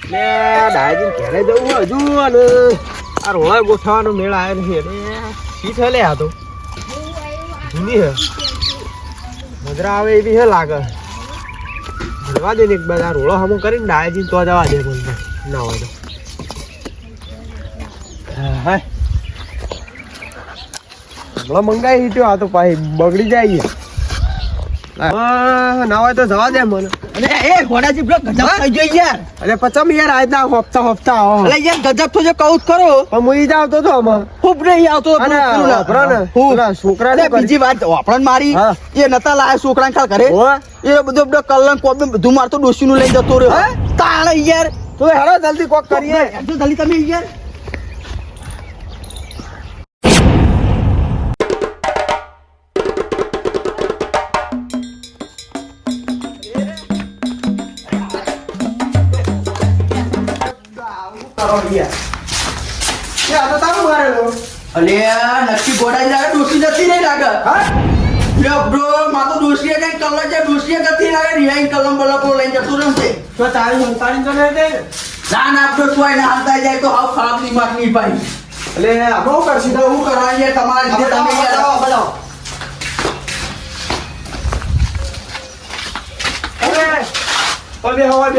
ડાયજી ઘરે જવું હજુ અને આ રોળા ગોઠવાનો મેળ આવ્યો નથી એટલે શીટ હલે આ તો જૂની હે મજરા આવે એવી હે લાગે ભરવા દે ને એક બાદ આ રોળો હમો કરીને ડાયજી તો જવા દે બોલ ના હોય તો હા હમણાં મંગાઈ હીટ્યો આ તો પાછી બગડી જાય ના હોય તો જવા દે મને અરે એ ઘોડાજી બ્રો ગજબ થઈ ગયો યાર. અરે પચમ યાર આજના હફતા આવો અરે યાર ગજબ તો જો કહું ખરો પણ મુઈ જાવ તો આમાં ખૂબ નહીં આવતો છોકરા બીજી વાત વાપરણ મારી એ નતા લાયા છોકરા ખાલ કરે એ બધું કલંક કોબી બધું મારતો ડોશી નું લઈ જતો રહ્યો તાણ યાર તો હેડો જલ્દી કોક કરીએ જલ્દી તમે યાર નક્કી ગોડાઈ લાગે ડોસી જતી નહીં લાગે બ્રો માં તો ડોસી કઈ કલર છે ડોસી જતી લાગે રિહાઈ કલમ બલપો લઈને જતું રમશે તો તારી સંતાણી તો નહીં દે ના ના બ્રો કોઈ ના હાલતા જાય તો હાવ ખરાબ દિમાગ નહીં પાઈ એટલે આમ હું કરશી તો હું કરવાની છે તમારા લીધે તમે યાર બતાવો બે હવા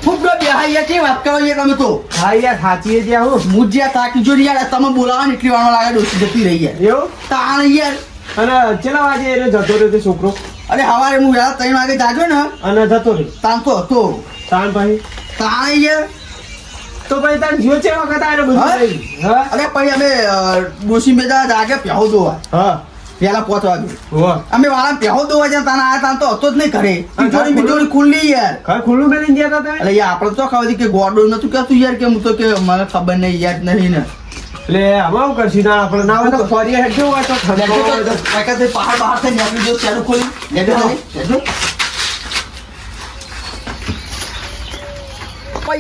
ખૂબ બેહાઈ છે વાત કરો યાર તમે તો હા યાર સાચી છે હું મુજિયા તાકી જો યાર તમે બોલાવા એટલી વાર લાગે ડોસી જતી રહી યાર એવું તાણ યાર અને ચેલા વાગે એને જતો રહ્યો તે છોકરો અરે હવારે હું યાર 3 વાગે જાજો ને અને જતો રહ્યો તાણ તો હતો તાણ ભાઈ તાણ યાર તો ભાઈ તાણ જીઓ છે વખત આરે બધું હા અરે પછી અમે ડોસી મેદા જાગે પ્યાહો દોવા હા પેલા 5 વાગે હોવા અમે વાળા પ્યાહો દોવા જ્યાં તાણ આયા તાણ તો હતો જ નહીં ઘરે બીજોડી ખુલ્લી યાર ઘર ખુલ્લું મેલીને ગયા હતા તમે એટલે યાર આપણે તો ખબર કે ગોડો નતું કેતું યાર કે હું તો કે મને ખબર નહીં યાદ નહીં ને એટલે આમાં હું કરશી ના આપણે ના હોય તો ફરી હેડજો હોય તો પહાડ બહાર થઈ નીકળી જો ચાલુ ખોલી લેજો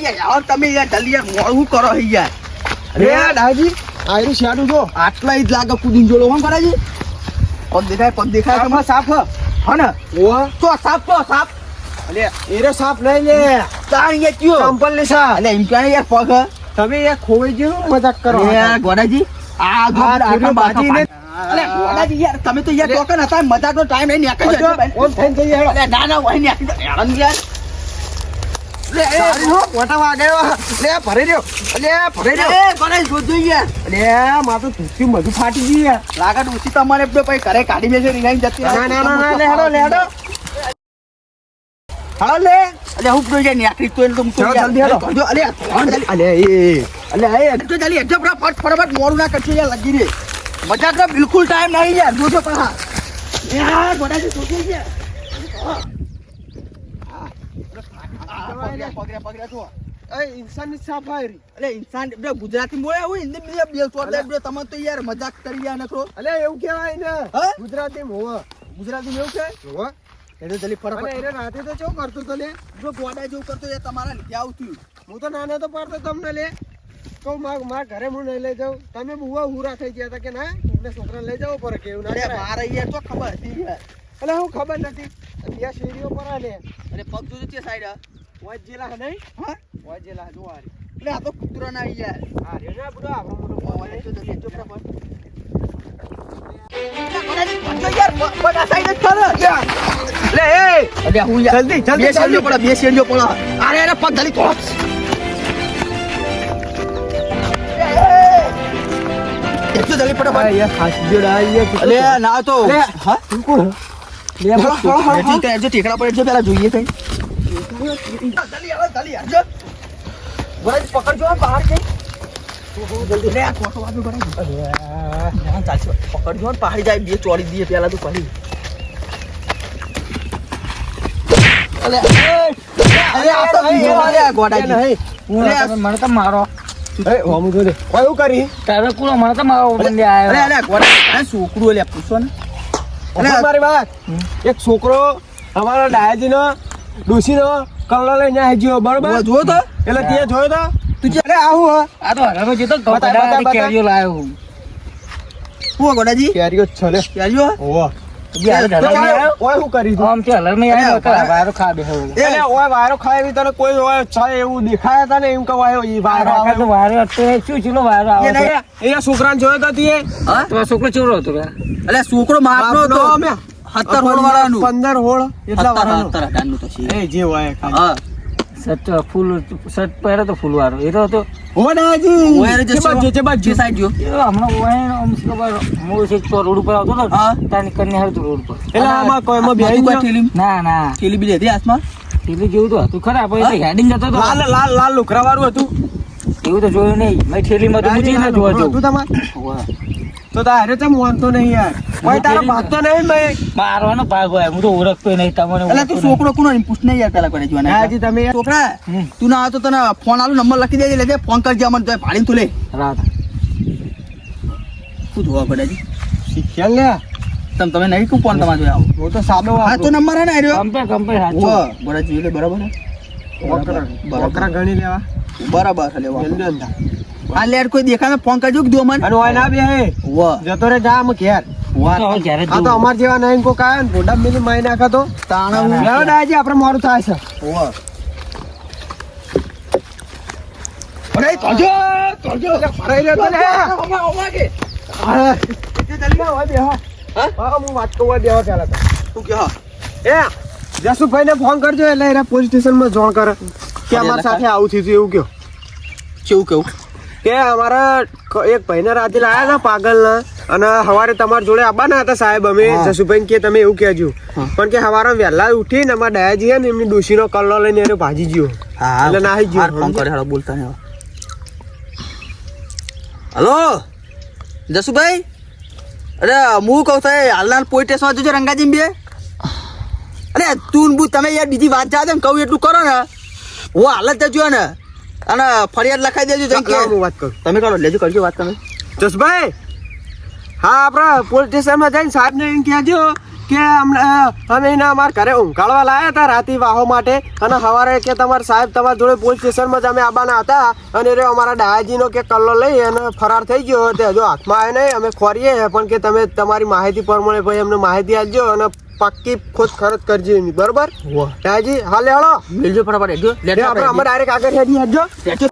યાર તમે યાર જલ્દી યાર મોડું કરો યાર અરે દાદી આયરું શેડું જો આટલા જ લાગે કુદીન જોડો કોણ કરાજી પગ દેખાય તમારે સાફ હા ને તો સાફ અલે એરે સાપ લઈ લે તાણ યાર કયો ચંપલ લે સા અલે એમ ક્યાં યાર પગ તમે યાર ખોવાઈ ગયો મજાક કરો યાર ગોડાજી આ બાજી ને અલે ગોડાજી યાર તમે તો યાર ટોકન હતા મજાકનો ટાઈમ નહીં નીકળી જજો ઓન થઈને જઈએ હેડો અલે ના વહી નીકળી હેડન યાર લે મોટા વાગ્યો લે ભરે રહ્યો એ ગોડાજી જોજો યાર લે માં તો તુસી મધુ ફાટી ગઈ યાર લાગા ડોસી તમારે પછી ઘરે કાઢી મેસે રીંગાઈ જતી ના લે હેડો હાલો લે અલે હું પ્રો જાય નીકળી તો એમ તો જલ્દી હેડો જો અલે અલે એ તો જલ્દી એકદમ ફટાફટ મોડું ના કરજો યાર લગી રે મજાકનો બિલકુલ ટાઈમ નહીં યાર જોજો પાછા યાર ગોડાજી જોજો યાર પગડ્યા જો એ ઇન્સાનની સફાઈ અલે ઇન્સાન બે ગુજરાતી બોલે હું હિન્દી બે ચોટલે બે તમે તો યાર મજાક કરી યા નખરો અલે એવું કહેવાય ને હા ગુજરાતી મોવા ગુજરાતી એવું છે હોવા એટલે જલ્દી ફટાફટ એને રાતે તો કેવું કરતો તો લે જો ગોડા જેવું કરતો એ તમારા લીધે આવતું હું તો નાનો તો પડતો તમને લે તો મારા ઘરે હું નહીં લઈ જાઉં તમે બુવા હુરા થઈ ગયા હતા કે ના તમને છોકરા લઈ જાવ પર કે એવું ના અરે કરાય. મારે યાર તો ખબર હતી યાર એટલે હું ખબર નથી ત્યાં શેરીઓ પર આ લે અરે પગ જોજો તે સાઈડ વાજ જેલા નહીં હા વાજ જેલા જો આ રે. એટલે આ તો કૂતરા ના યાર આ રે ના બધો આપણો મોટો ઓય તો જલ્દી જો ફટાફટ યાર પગ આ સાઈડ જ ખર લે એ અરે હું યાર જલ્દી બે શેરજો પડે અરે પગ જલ્દી તો એટલું જલ્દી ફટાફટ યાર ખાસી જોડા યાર અલે ના તો લે. હા તું કોણ લે ઠીક છે જો ઠેકડા પર જો પેલા જોઈએ કઈ જલ્દી આવજો બરાબર પકડજો બહાર જઈ જલ્દી લે ફોટો આપજો બરાબર ના ચાલશે પકડજો ને પહાડી જાય બે ચોરી દીએ પેલા તો પડી અલે અરે આ તો બીજો અરે ગોડાજી મને તો મારો એ હોમ જો લે ઓય હું કરી તારે કુલો મને તો મારો બંને અરે આવ્યો અરે ગોડા આ છોકરું લે પૂછો ને અરે મારી વાત એક છોકરો અમારો ડાયાજીનો ડોશીનો કલર લઈને આવ્યો બરોબર જો તો એટલે તે જોયો તો તું અરે આવું હ આ તો હરાનો જે તો બતા. કેરીઓ લાવ્યો હું હું ગોડાજી કેરીઓ જ છે લે ક્યાજો ઓવા બિહાર તો ઢગલા નહીં આવ્યો? ઓય શું કરી તું? આમ છે હલર નહીં આવ્યો તો વાયરો ખા બેઠો એટલે ઓય વાયરો ખાય એવી તને કોઈ ઓય છે એવું દેખાયા તા ને એમ કે ઓય ઈ વાયરો આવે તો વાયરો હતો એ શું ચીલો વાયરો આવે છે? એ છોકરાને જોયો તો તીએ? હા તો આ છોકરો ચેવડો હતો બે? એટલે છોકરો મારનો બાપનો હતો અમે 17 હોળ વાળાનું 15 હોળ એટલા વાળાનું. 17 18 તો છે એ જે હોય ખાલી. હા શર્ટ ફૂલ શર્ટ પહેર્યો તો ફૂલ વાળો એ તો હતો હો દાદાજી. ઓય રે જે બાજુ, જે બાજુ. જે સાઈડ જો એ હમણાં ઓય આમ શું ખબર હું છે તો રોડ ઉપર આવતો હતો હા. તાની કન્યા હતું રોડ પર એટલે આમાં કોઈ એમાં બેહી કોઈ ગયો? ઠેલી ના ના ઠેલી બી લીધી હાથમાં પેલું જેવું તો હતું ખરા પણ એ હેડિંગ જતો હતો લાલ લાલ લાલ લુકરા વાળું હતું. એવું તો જોયું નહીં મેં થેલીમાં તો મૂકી ના જોવા હતું જવું તમારે? તો તારે તો માનતો નહીં યાર. ભાઈ તારો ભાગતો નહીં ભાઈ. મારવાનો ભાગ હોય હું તો ઓળખતો નહીં તમને એટલે તું છોકરો કોનો એમ પૂછ નહીં યાર પેલા કરે જોવાના હાજી તમે છોકરા હમ. તું ના આવે તો તને ફોન આલું નંબર લખી દેજે એટલે ફોન કરજે અમને તો ભાડીને તું લે રાત શું જોવા પડે છે શીખ્યા લે. તમે નહીં કું ફોન તમારે જોડે આવો હું તો સાદો હા તો નંબર હે ને આર્યો કમ્પે ઓ સાચું બરાબર જોઈ લે બરાબર હે? બકરા ગણી લેવા. બરાબર હે લેવા જલ્દી અંદર. આ લેર કોઈ દેખાય ફોન કરજો કે દો મને અને ઓય ના બે વાહ જતો રે જા અમે ઘેર. તો જ્યારે આ તો અમાર જેવા નહીં કોક આયા ને ભોડા મિલી માઈ નાખા તો તાણા ના, લેવો દાદાજી આપણે મોડું થાય છે. વાહ અરે તોજો એટલે ફરાઈ રહ્યો તો લે. હા. જલ્દી આવો બેહો. હા હું વાત કહું બેહો પેલા તો. તું કે હા એ જસુભાઈને ફોન કરજો એટલે એને પોલીસ સ્ટેશનમાં જોણ કરે કે અમારી સાથે આવું થયું હતું એવું કયો. કેવું કેવું કે અમારા એક ભાઈને રાતે લાયા હતા પાગલના અને સવારે તમારા જોડે આવવાના હતા સાહેબ અમે હા. જસુભાઈ કે તમે એવું કહેજો હા. પણ કે સવારે વહેલા ઉઠીને અમારા દયાજી છે ને એમની ડોશીનો કલ્લો લઈને એને ભાજી ગયો. હા એટલે નાહી ગયો. ફોન કરે હાલો બોલતા ને હલો જસુભાઈ અરે હું કહું છું હાલના પોલીસ સ્ટેશન જોજો રંગાજી બે અરે તું બુ તમે યાર બીજી વાત જાદે ને કહું એટલું કરો ને હું હાલત જજો ને અને ફરિયાદ લખાઈ દેજો જેમ કે હું વાત કરું તમે કરો લેજો કરજો વાત તમે જસભાઈ હા આપણા પોલીસ સ્ટેશનમાં જઈને સાહેબને એમ કહેજો કે અમે એને અમારા ઘરે ઊંઘાડવા લાયા હતા રાતે વાહો માટે અને સવારે કે તમારા સાહેબ તમારા જોડે પોલીસ સ્ટેશનમાં જ અમે આવવાના હતા અને એ અમારા ડાયાજીનો કે કલ્લો લઈ અને ફરાર થઈ ગયો તે હજુ હાથમાં આવે નહીં અમે ખોરીએ પણ કે તમે તમારી માહિતી પ્રમાણે ભાઈ અમને માહિતી આપજો અને પાક્કી ખોજ ખરચ કરજો એની બરોબર ડાયાજી હાલે હળો મિલજો ફટાફટ હેડજો આપણે અમે ડાયરેક્ટ આગળ હેડી હેડજો લેજો